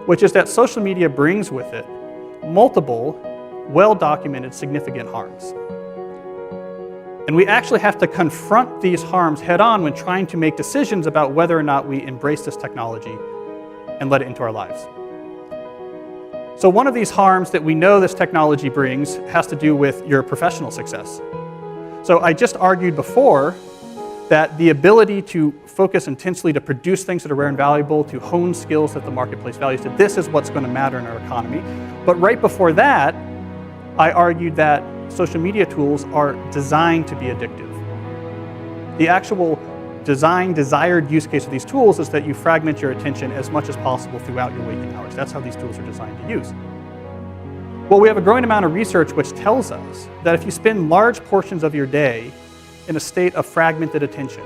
which is that social media brings with it multiple, well-documented significant harms. And we actually have to confront these harms head-on when trying to make decisions about whether or not we embrace this technology and let it into our lives. So one of these harms that we know this technology brings has to do with your professional success. So I just argued before that the ability to focus intensely to produce things that are rare and valuable, to hone skills that the marketplace values, that this is what's going to matter in our economy. But right before that, I argued that social media tools are designed to be addictive. The actual desired use case of these tools is that you fragment your attention as much as possible throughout your waking hours. That's how these tools are designed to use. Well, we have a growing amount of research which tells us that if you spend large portions of your day in a state of fragmented attention,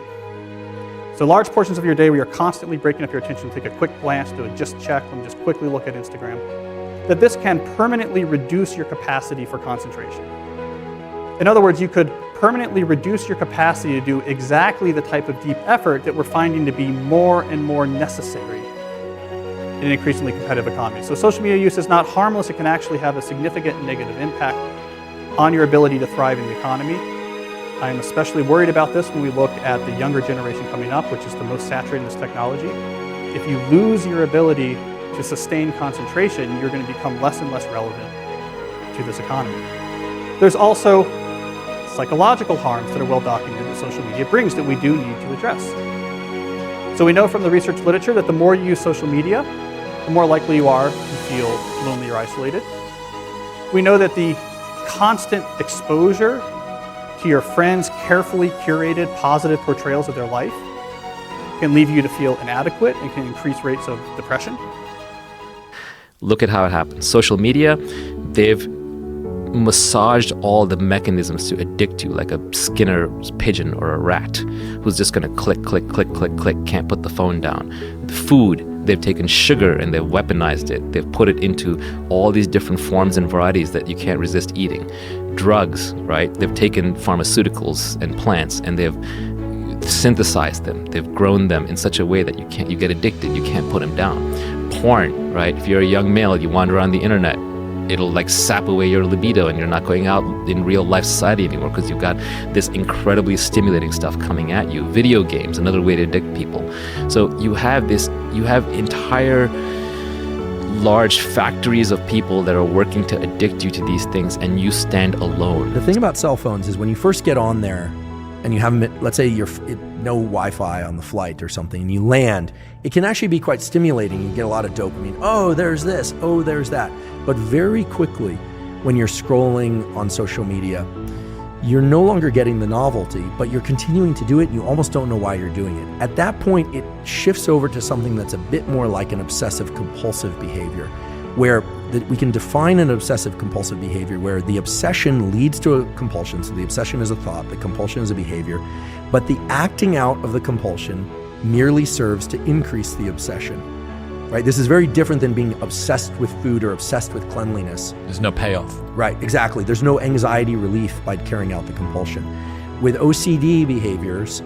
so large portions of your day where you're constantly breaking up your attention, take a quick glance, do a just check, and just quickly look at Instagram, that this can permanently reduce your capacity for concentration. In other words, you could permanently reduce your capacity to do exactly the type of deep effort that we're finding to be more and more necessary in an increasingly competitive economy. So social media use is not harmless. It can actually have a significant negative impact on your ability to thrive in the economy. I am especially worried about this when we look at the younger generation coming up, which is the most saturated in this technology. If you lose your ability to sustain concentration, you're going to become less and less relevant to this economy. There's also psychological harms that are well documented that social media brings that we do need to address. So we know from the research literature that the more you use social media, the more likely you are to feel lonely or isolated. We know that the constant exposure to your friends' carefully curated positive portrayals of their life can leave you to feel inadequate and can increase rates of depression. Look at how it happens. Social media, they've massaged all the mechanisms to addict you, like a Skinner's pigeon or a rat who's just going to click, click, click, click, click, can't put the phone down. The food, they've taken sugar and they've weaponized it. They've put it into all these different forms and varieties that you can't resist eating. Drugs, right? They've taken pharmaceuticals and plants and they've synthesized them. They've grown them in such a way that you get addicted. You can't put them down. Porn, right? If you're a young male, you wander around the internet, it'll like sap away your libido and you're not going out in real life society anymore because you've got this incredibly stimulating stuff coming at you. Video games, another way to addict people. So you have entire large factories of people that are working to addict you to these things, and you stand alone. The thing about cell phones is when you first get on there and you haven't, let's say you're no Wi-Fi on the flight or something, and you land, it can actually be quite stimulating. You get a lot of dopamine. Oh, there's this. Oh, there's that. But very quickly, when you're scrolling on social media, you're no longer getting the novelty, but you're continuing to do it and you almost don't know why you're doing it. At that point, it shifts over to something that's a bit more like an obsessive compulsive behavior, where we can define an obsessive compulsive behavior where the obsession leads to a compulsion. So the obsession is a thought, the compulsion is a behavior, but the acting out of the compulsion merely serves to increase the obsession. Right? This is very different than being obsessed with food or obsessed with cleanliness. There's no payoff. Right, exactly. There's no anxiety relief by carrying out the compulsion. With OCD behaviors,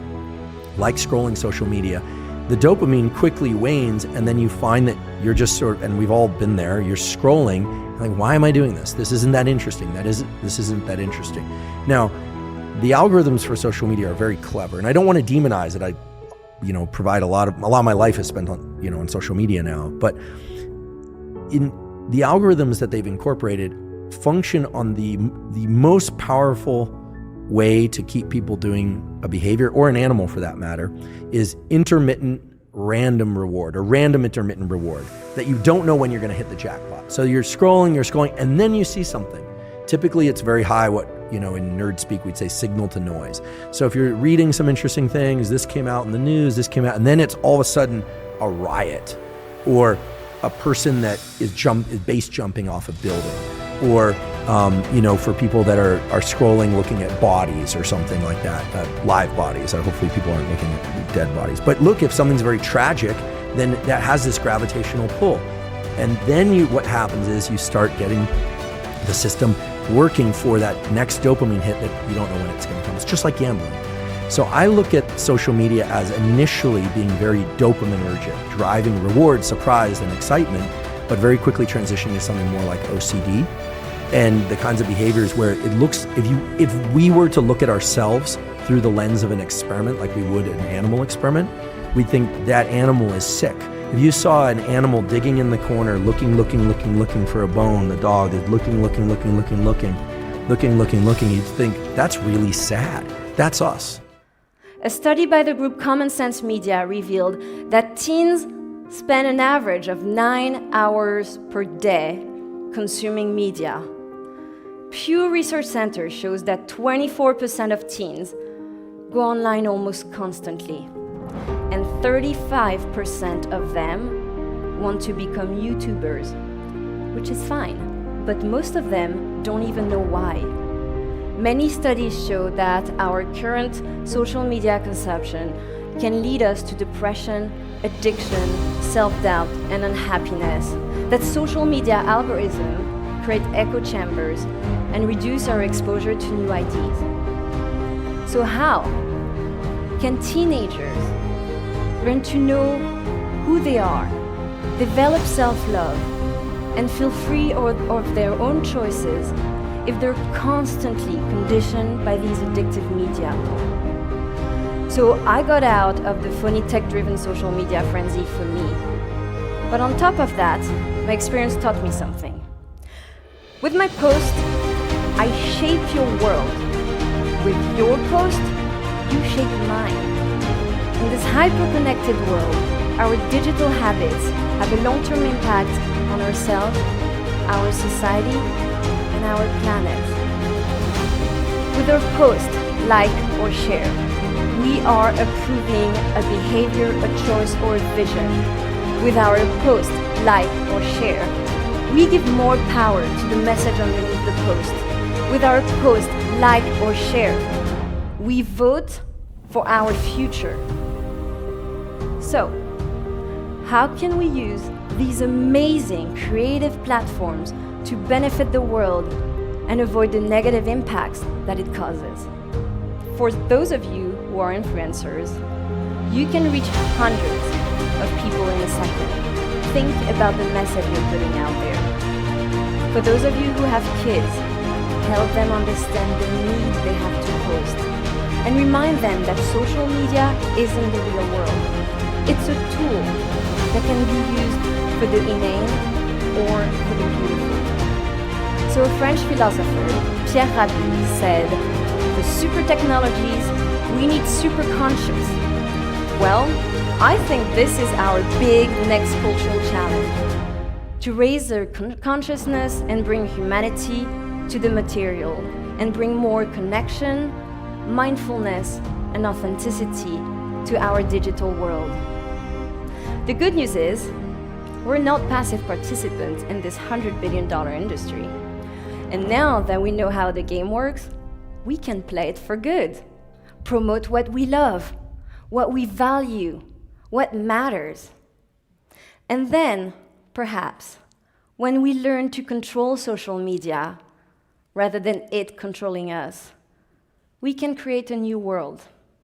like scrolling social media, the dopamine quickly wanes, and then you find that you're just and we've all been there, you're scrolling, like, why am I doing this? This isn't that interesting. This isn't that interesting. Now, the algorithms for social media are very clever, and I don't want to demonize it. Provide a lot of my life is spent on, on social media now, but in the algorithms that they've incorporated function on the most powerful way to keep people doing a behavior, or an animal for that matter, is intermittent random reward, or random intermittent reward, that you don't know when you're going to hit the jackpot. So you're scrolling, and then you see something. Typically it's very high, what in nerd speak we'd say signal to noise. So if you're reading some interesting things, this came out in the news, this came out, and then it's all of a sudden a riot, or a person that is base jumping off a building, or for people that are scrolling looking at bodies or something like that, live bodies. Hopefully people aren't looking at dead bodies. But look, if something's very tragic, then that has this gravitational pull. And then what happens is you start getting the system working for that next dopamine hit that you don't know when it's going to come. It's just like gambling. So I look at social media as initially being very dopaminergic, driving reward, surprise, and excitement. but very quickly transitioning to something more like OCD, and the kinds of behaviors where it looks, if we were to look at ourselves through the lens of an experiment like we would an animal experiment, we'd think that animal is sick. If you saw an animal digging in the corner, looking for a bone, the dog is looking, you'd think, that's really sad. That's us. A study by the group Common Sense Media revealed that teens spend an average of 9 hours per day consuming media. Pew Research Center shows that 24% of teens go online almost constantly, and 35% of them want to become YouTubers, which is fine, but most of them don't even know why. Many studies show that our current social media consumption can lead us to depression, addiction, self-doubt, and unhappiness. That social media algorithms create echo chambers and reduce our exposure to new ideas. So how can teenagers learn to know who they are, develop self-love, and feel free of their own choices if they're constantly conditioned by these addictive media? So I got out of the phony tech-driven social media frenzy for me. But on top of that, my experience taught me something. With my post, I shape your world. With your post, you shape mine. In this hyper-connected world, our digital habits have a long-term impact on ourselves, our society, and our planet. With our post, like or share, we are approving a behavior, a choice, or a vision. With our post, like or share, we give more power to the message underneath the post. With our post, like or share, we vote for our future. So, how can we use these amazing creative platforms to benefit the world and avoid the negative impacts that it causes? For those of you who are influencers, you can reach hundreds of people in a second. Think about the message you're putting out there. For those of you who have kids, help them understand the need they have to post, and remind them that social media isn't the real world. It's a tool that can be used for the inane or for the beautiful. So a French philosopher, Pierre Rabhi, said, "For super technologies, we need super conscious." Well, I think this is our big next cultural challenge, to raise their consciousness and bring humanity to the material, and bring more connection, mindfulness, and authenticity to our digital world. The good news is, we're not passive participants in this $100 billion industry. And now that we know how the game works, we can play it for good. Promote what we love, what we value, what matters. And then, perhaps, when we learn to control social media rather than it controlling us, we can create a new world.